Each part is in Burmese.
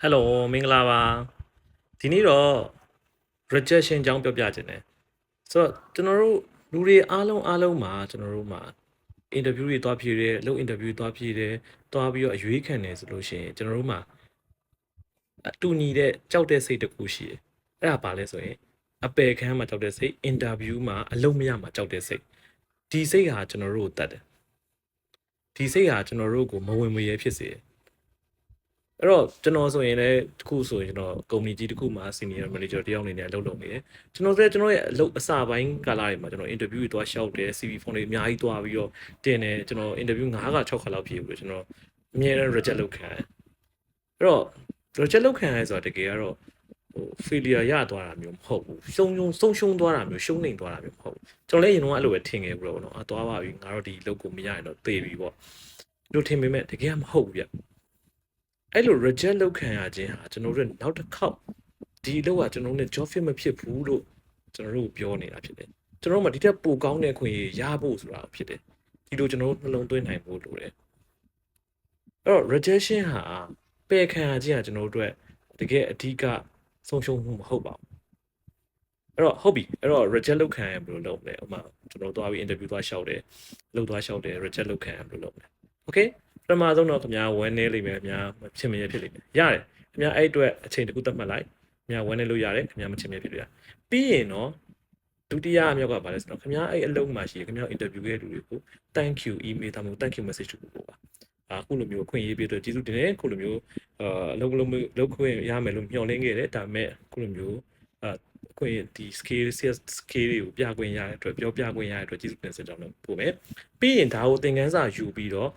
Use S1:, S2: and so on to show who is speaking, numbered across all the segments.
S1: Hello မင်္ဂလာပါဒီနေ့တော့ rejection အကြောင်းပြောပြခြင်းတယ်ဆိုတော့ကျွန်တော်တို့လူတွေအားလုံးမှာကျွန်တော်တို့မှာ interview တွေတွားဖြည့်တယ်လုပ် interview တွားဖြည့်တယ်တွားပြီးတော့အရွေးခံတယ်ဆိုလို့ရှိရင်ကျွန်တော်တို့မှာအတူညီတဲ့ကြောက်တဲ့စိတ်တစ်ခုရှိတယ်အဲ့ဒါဘာလဲဆိုရင်အပယ်ခံမှာကြောက်တဲ့စိတ် interview မှာအလုပ်မရမှာကြောက်တဲ့စိတ်ဒီစိတ်ဟာကျွန်တော်တို့ကိုတတ်တယ်ဒီစိတ်ဟာကျွန်တော်တို့ကိုမဝင်မရဲဖြစ်စေတယ်အဲ့တော့ကျွန်တော်ဆိုရင်လည်းတခုဆိုရင်ကျွန်တော်ကုမ္ပဏီကြီးတစ်ခုမှာ senior manager တယောက်အနေနဲ့အလုပ်လုပ်နေတယ်ကျွန်တော်ရဲ့အလုပ်အစပိုင်းကာလတွေမှာကျွန်တော် interview တွေသွားလျှောက်တယ် CV form တွေအများကြီးသွားပြီးတော့တင်တယ်ကျွန်တော် interview 9ခါ6ခါလောက်ဖြေပြီးတော့ကျွန်တော်အမြဲတမ်း reject လုပ်ခံရတယ်အဲ့တော့ reject လုပ်ခံရဆိုတော့တကယ်ကတော့failure ရသွားတာမျိုးမဟုတ်ဘူးဆုံးရှုံးသွားတာမျိုးရှုံးနေသွားတာမျိုးမဟုတ်ဘူးကျွန်တော်လည်းရင်တော့အဲ့လိုပဲထင်ခဲ့ပြီးတော့เนาะသွားပါပြီငါတို့ဒီလုပ်ကိုမရရင်တော့သေပြီပေါ့လို့ထင်ပေမဲ့တကယ်ကမဟုတ်ဘူးဗျအဲ့လို reject လုပ်ခံရခြင်းဟာကျွန်တော်တို့နောက်တစ်ခေါက်ဒီအလုပ်ကကျွန်တော်တို့နဲ့ job fit မဖြစ်ဘူးလို့ကျွန်တော်တို့ပြောနေတာဖြစ်တယ်ကျွန်တော်တို့မှဒီထက်ပိုကောင်းတဲ့အခွင့်အရေးရဖို့ဆိုတာဖြစ်တယ်ဒီလိုကျွန်တော်တို့နှလုံးသွင်းနိုင်ဖို့လိုတယ်အဲ့တော့ rejection ဟာပယ်ခံရခြင်းဟာကျွန်တော်တို့အတွက်တကယ်အဓိကဆုံးရှုံးမှုမဟုတ်ပါဘူးအဲ့တော့ဟုတ်ပြီအဲ့တော့ reject လုပ်ခံရဘယ်လိုလုပ်မလဲဥပမာကျွန်တော်သွားပြီး interview သွားလျှောက်တယ်လုပ်သွားလျှောက်တယ် reject လုပ်ခံရဘယ်လိုလုပ်မလဲ okay ပထမဆုံးတော့ခင်ဗျာဝန်းနေလိမ့်မယ်ခင်ဗျာမဖြစ်မရဖြစ်လိမ့်မယ်ရတယ်ခင်ဗျာအဲ့အတွက်အချိန်တစ်ခုသတ်မှတ်လိုက်ခင်ဗျာဝန်းနေလို့ရတယ်ခင်ဗျာမချင်မရဖြစ်လို့ရပြီးရင်တော့ဒုတိယအမြောက်ကဘာလဲဆိုတော့ခင်ဗျာအဲ့အလုံးမှာရှိရခင်ဗျာ interview ရဲ့လူတွေကို thank you email ဒါမှမဟုတ် thank you message ကိုပို့ပါအခုလိုမျိုးအခွင့်အရေးပြတော့ကျေးဇူးတင်တယ်ခုလိုမျိုးအလုပ်ခွင့်ရမယ်လို့မျှော်လင့်ခဲ့တယ်ဒါပေမဲ့ခုလိုမျိုးအခွင့်ဒီ scale တွေကိုပြခွင့်ရတဲ့အတွက်ပြောပြခွင့်ရတဲ့အတွက်ကျေးဇူးတင်စကြောင်းလို့ပို့မယ်ပြီးရင်ဒါကိုသင်ခန်းစာယူပြီးတော့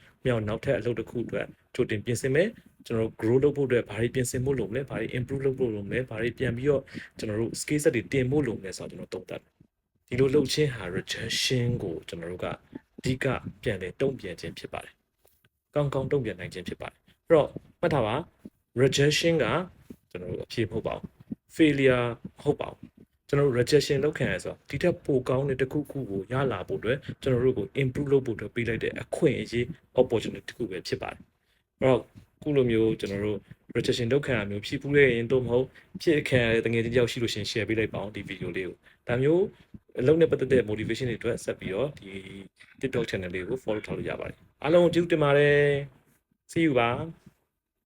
S1: နောက်ထပ်အလုပ်တစ်ခုအတွက်ကြိုတင်ပြင်ဆင်မယ်ကျွန်တော်တို့ grow လုပ်ဖို့အတွက်ဘာတွေပြင်ဆင်ဖို့လုပ်မလဲဘာတွေ improve လုပ်ဖို့လုပ်မလဲဘာတွေပြန်ပြီးတော့ကျွန်တော်တို့ skill set တွေတင်ဖို့လုပ်မလဲဆိုတော့ကျွန်တော်သုံးသပ်ဒီလိုလုပ်ခြင်းဟာ rejection ကိုကျွန်တော်တို့ကအဓိကပြန်လဲတုံ့ပြန်ခြင်းဖြစ်ပါတယ်ကောင်းတုံ့ပြန်နိုင်ခြင်းဖြစ်ပါတယ်အဲ့တော့မှတ်ထားပါ rejection ကကျွန်တော်တို့အဖြေမဟုတ်ပါဘူး failure မဟုတ်ပါဘူးကျွန်တော်တို့ rejection လုပ်ခံရဆိုတော့ဒီထက်ပိုကောင်းတဲ့တစ်ခုခုကိုရလာဖို့အတွက်ကျွန်တော်တို့ကို improve လုပ်ဖို့အတွက်ပေးလိုက်တဲ့အခွင့်အရေး opportunity တစ်ခုပဲဖြစ်ပါတယ်အဲ့တော့ခုလိုမျိုးကျွန်တော်တို့ rejection လုပ်ခံရမျိုးဖြစ်ဘူးလေရင်တော့မဟုတ်ဖြစ်ခံရတဲ့တကယ်တယောက်ရှိလို့ရှင် share ပေးလိုက်ပါအောင်ဒီ video လေးကိုဒါမျိုးအလုပ်နဲ့ပတ်သက်တဲ့ motivation တွေအတွက်ဆက်ပြီးတော့ဒီ TikTok channel လေးကို follow ထားလို့ရပါတယ်အားလုံးကျေးဇူးတင်ပါတယ် see you ပါ